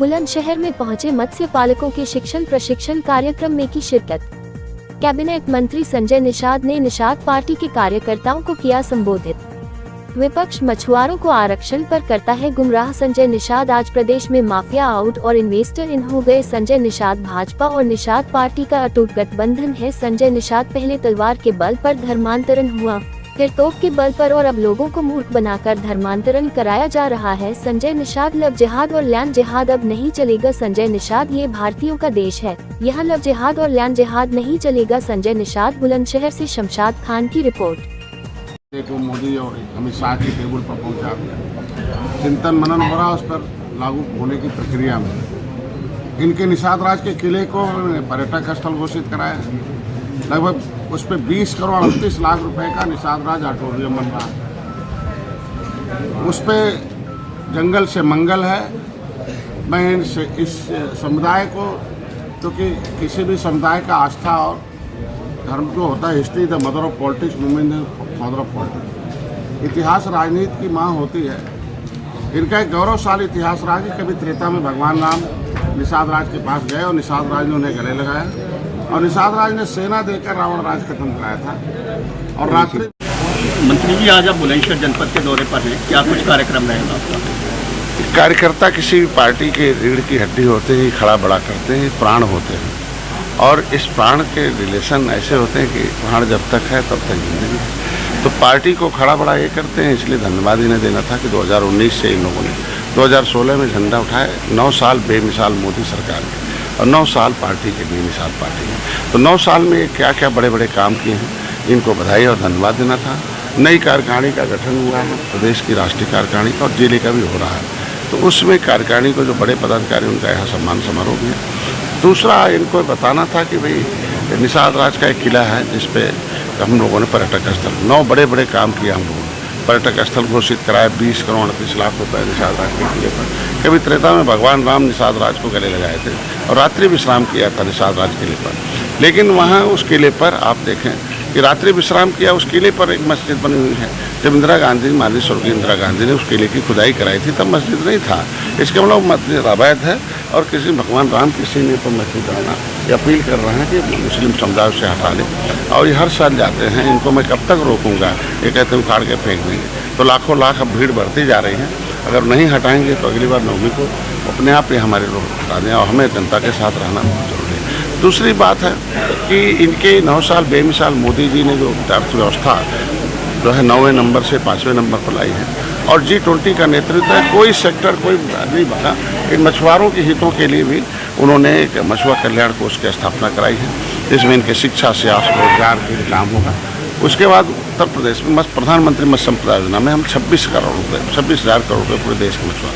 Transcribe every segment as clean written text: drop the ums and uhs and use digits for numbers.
बुलंदशहर में पहुंचे मत्स्य पालकों के शिक्षण प्रशिक्षण कार्यक्रम में की शिरकत। कैबिनेट मंत्री संजय निषाद ने निषाद पार्टी के कार्यकर्ताओं को किया संबोधित। विपक्ष मछुआरों को आरक्षण पर करता है गुमराह। संजय निषाद आज प्रदेश में माफिया आउट और इन्वेस्टर इन हो गए। संजय निषाद भाजपा और निषाद पार्टी का अटूट गठबंधन है। संजय निषाद पहले तलवार के बल पर धर्मांतरण हुआ, फिर तोप के बल पर और अब लोगों को मूर्ख बनाकर धर्मांतरण कराया जा रहा है। संजय निषाद लव जिहाद और लैंड जिहाद अब नहीं चलेगा। संजय निषाद ये भारतीयों का देश है, यहाँ लव जिहाद और लैंड जिहाद नहीं चलेगा। संजय निषाद बुलंदशहर से शमशाद खान की रिपोर्ट। को मोदी और अमित शाह के टेबल पर पहुंचा दिया, चिंतन मनन हो रहा उस पर लागू होने की प्रक्रिया में। इनके निषाद राज के किले को पर्यटक स्थल घोषित कराया। लगभग उस पर 20 करोड़ 38 लाख रुपए का निषाद राज ऑडिटोरियम बन रहा है। उस पर जंगल से मंगल है। मैं इस समुदाय को, क्योंकि किसी भी समुदाय का आस्था और धर्म जो होता है, history the mother of politics, movement mother of politics, इतिहास राजनीति की माँ होती है। इनका एक गौरवशाली इतिहास रहा कि कभी त्रेता में भगवान राम निषाद राज के पास गए और निषाद राज ने उन्हें गले लगाया और निषाद राज ने सेना देकर रावण राज खत्म कराया था। और रात्रि मंत्री जी आज आप बुलंदशहर जनपद के दौरे पर हैं, क्या कुछ कार्यक्रम रहेगा आपका? कार्यकर्ता किसी भी पार्टी के रीढ़ की हड्डी होते हैं, खड़ा बड़ा करते हैं, प्राण होते हैं। और इस प्राण के रिलेशन ऐसे होते हैं कि प्राण जब तक है तब तक जिंदगी है। तो पार्टी को खड़ा बड़ा ये करते हैं, इसलिए धन्यवाद इन्हें देना था कि 2019 से इन लोगों ने 2016 में झंडा उठाया। 9 साल बेमिसाल मोदी सरकार के और 9 साल पार्टी के बेमिसाल पार्टी के। तो 9 साल में क्या क्या बड़े बड़े काम किए हैं, इनको बधाई और धन्यवाद देना था। नई कार्यकारिणी का गठन हुआ है, प्रदेश की राष्ट्रीय कार्यकारिणी का, और जिले का भी हो रहा है। तो उसमें कार्यकारिणी को जो बड़े पदाधिकारी, उनका यहाँ सम्मान समारोह भी है। दूसरा, इनको बताना था कि भाई निषाद राज का एक किला है जिसपे हम लोगों ने पर्यटक स्थल 9 बड़े बड़े काम किया। हम लोगों ने पर्यटक स्थल घोषित कराया, 20 करोड़ 38 लाख रुपए निषाद राज के किले पर। कभी त्रेता में भगवान राम निषाद राज को गले लगाए थे और रात्रि विश्राम किया था निषाद राज किले पर। लेकिन वहाँ उस किले पर आप देखें कि रात्रि विश्राम किया, उस किले पर एक मस्जिद बनी हुई है। जब इंदिरा गांधी, माननीय स्वर्गीय इंदिरा गांधी ने उस किले की खुदाई कराई थी तब मस्जिद नहीं था। इसके मतलब मस्जिद अवैध है और किसी भगवान राम की सीने पर मस्जिद बनाना, ये अपील कर रहे हैं कि मुस्लिम समुदाय से हटा लें। और ये हर साल जाते हैं, इनको मैं कब तक रोकूंगा, ये कहते हैं उखाड़ के फेंक देंगे। तो लाखों लाख अब भीड़ बढ़ती जा रही है। अगर नहीं हटाएंगे तो अगली बार नवमी को अपने आप ही हमारे लोग हटा दें और हमें जनता के साथ रहना बहुत जरूरी है। दूसरी बात है कि इनके 9 साल बेमिसाल मोदी जी ने जो अर्थव्यवस्था जो है 9वें नंबर से 5वें नंबर पर लाई है और G20 का नेतृत्व है। कोई सेक्टर कोई नहीं बना। इन मछुआरों के हितों के लिए भी उन्होंने एक मछुआ कल्याण कोष की स्थापना कराई है, जिसमें इनके शिक्षा से रोजगार के लिए काम होगा। उसके बाद उत्तर प्रदेश में प्रधानमंत्री मत्स्य संपदा योजना में हम 26,000 करोड़ रुपये पूरे देश के मछुआ,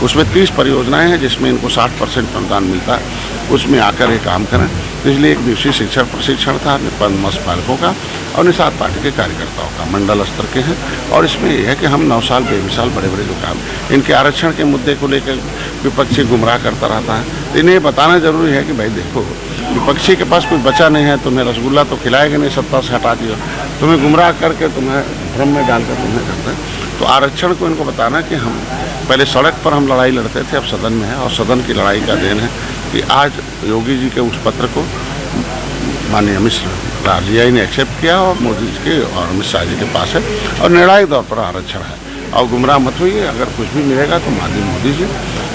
उसमें 30 परियोजनाएं हैं जिसमें इनको 60% अनुदान मिलता है। उसमें आकर ये काम करें। इसलिए एक दिवसीय शिक्षण प्रशिक्षण था मत्स्य पालकों का और निषाद पार्टी के कार्यकर्ताओं का, मंडल स्तर के हैं। और इसमें यह है कि हम 9 साल बेमिसाल बड़े बड़े जो काम, इनके आरक्षण के मुद्दे को लेकर विपक्षी गुमराह करता रहता है। तो इन्हें बताना जरूरी है कि भाई देखो, विपक्षी के पास कुछ बचा नहीं है, तुम्हें रसगुल्ला तो खिलाएगा नहीं, सत्ता से हटा दिया, तुम्हें गुमराह करके तुम्हें भ्रम में डालकर तुम्हें करते हैं। तो आरक्षण को इनको बताना कि हम पहले सड़क पर हम लड़ाई लड़ते थे, अब सदन में है। और सदन की लड़ाई का देन है कि आज योगी जी के उस पत्र को माननीय अमित शाह जी ने एक्सेप्ट किया और मोदी जी के और अमित शाह जी के पास है और निर्णायक तौर पर आरक्षण है। और गुमराह मत होइए, अगर कुछ भी मिलेगा तो माननीय मोदी जी,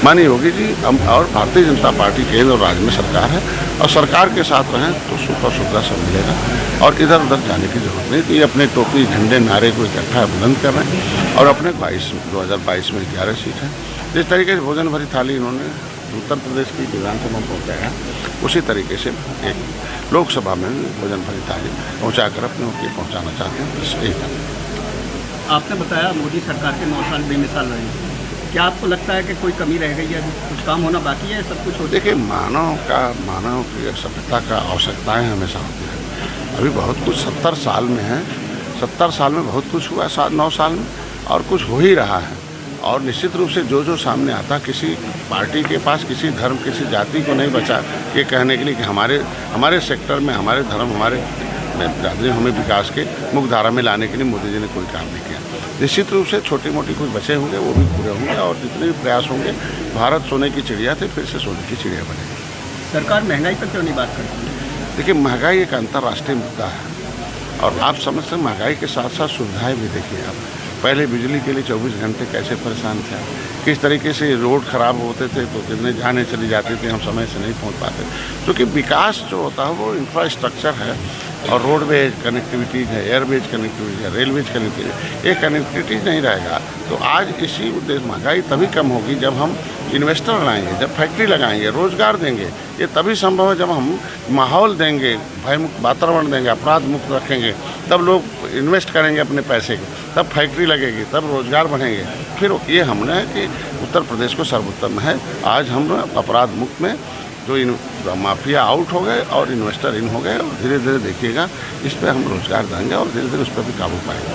माननीय योगी जी और भारतीय जनता पार्टी केंद्र और राज्य में सरकार है और सरकार के साथ रहें तो सुख और सुविधा सब मिलेगा और इधर उधर जाने की जरूरत नहीं। तो ये अपने टोपी झंडे नारे को इकट्ठा बुलंद कर रहे हैं और अपने 2022 में 11 सीट है। जिस तरीके से भोजन भरी थाली इन्होंने उत्तर प्रदेश की विधानसभा में पहुँचाया, उसी तरीके से एक लोकसभा में भोजन भरी थाली पहुँचा कर अपने ओर पहुँचाना चाहते हैं। बस यही है। आपने बताया मोदी सरकार के 9 साल बेमिसाल रहे, क्या आपको लगता है कि कोई कमी रह गई है, कुछ काम होना बाकी है, सब कुछ हो? देखिए, मानव की सभ्यता का आवश्यकताएं हमेशा होती है। अभी बहुत कुछ 70 साल में है, 70 साल में बहुत कुछ हुआ, 9 साल में और कुछ हो ही रहा है। और निश्चित रूप से जो सामने आता, किसी पार्टी के पास किसी धर्म किसी जाति को नहीं बचा ये कहने के लिए कि हमारे सेक्टर में हमारे धर्म हमारे जाति हमें विकास के मुख्य धारा में लाने के लिए मोदी जी ने कोई काम नहीं किया। निश्चित रूप से छोटी मोटी कुछ बचे होंगे वो भी पूरे होंगे, और जितने भी प्रयास होंगे, भारत सोने की चिड़िया थे फिर से सोने की चिड़िया बनेगी। सरकार महंगाई पर क्यों नहीं बात करती है? देखिए, महंगाई एक अंतर्राष्ट्रीय मुद्दा है, और आप समझ सकते महंगाई के साथ साथ सुविधाएं भी देखिए आप। पहले बिजली के लिए 24 घंटे कैसे परेशान थे, किस तरीके से रोड खराब होते थे तो कितने जाने चली जाती थी, हम समय से नहीं पहुंच पाते। क्योंकि विकास जो होता है वो इंफ्रास्ट्रक्चर है, और रोडवेज कनेक्टिविटी है, एयरवेज कनेक्टिविटी है, रेलवेज कनेक्टिविटी, ये कनेक्टिविटी नहीं रहेगा तो आज इसी उद्देश्य महंगाई तभी कम होगी जब हम इन्वेस्टर लाएंगे, जब फैक्ट्री लगाएंगे, रोजगार देंगे। ये तभी संभव है जब हम माहौल देंगे, भयमुक्त वातावरण देंगे, अपराध मुक्त रखेंगे, तब लोग इन्वेस्ट करेंगे अपने पैसे को, तब फैक्ट्री लगेगी, तब रोजगार बढ़ेंगे। फिर ये हमने कि उत्तर प्रदेश को सर्वोत्तम है। आज हम अपराध मुक्त में जो माफिया आउट हो गए और इन्वेस्टर इन हो गए, और धीरे धीरे देखिएगा इस पर हम रोजगार देंगे और धीरे धीरे उस पर भी काबू पाएंगे।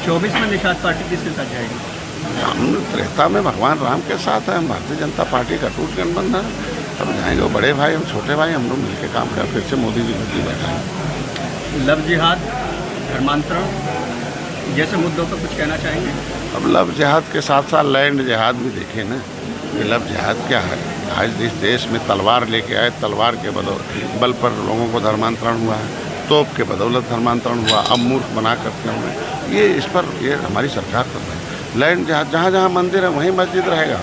24 में निषाद पार्टी किसके साथ जाएगी? हम त्रेता में भगवान राम के साथ है, हम भारतीय जनता पार्टी का टूट गठबंधन सब जाएंगे, वो बड़े भाई हम छोटे भाई हम लोग मिलकर काम करें, फिर से मोदी जी को बैठाएंगे। लव जिहाद, धर्मांतरण जैसे मुद्दों पर कुछ कहना चाहेंगे? अब लव जिहाद के साथ साथ लैंड जिहाद भी देखें ना, कि लव जिहाद क्या है। आज इस देश में तलवार लेके आए, तलवार के बल पर लोगों को धर्मांतरण हुआ है, तोप के बदौलत धर्मांतरण हुआ, अब मूर्ख बना करके हुए। ये इस पर ये हमारी सरकार कर रही है। लैंड जिहाद, जहाँ जहाँ मंदिर है वहीं मस्जिद रहेगा,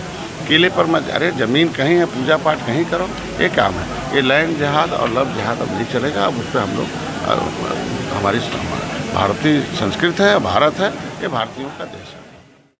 किले पर अरे ज़मीन कहीं है, पूजा पाठ कहीं करो, ये काम है। ये लैंड जिहाद और लव जिहाद अब नहीं चलेगा। अब उस पर हम लोग हमारी भारतीय संस्कृति है, भारत है, ये भारतीयों का देश है।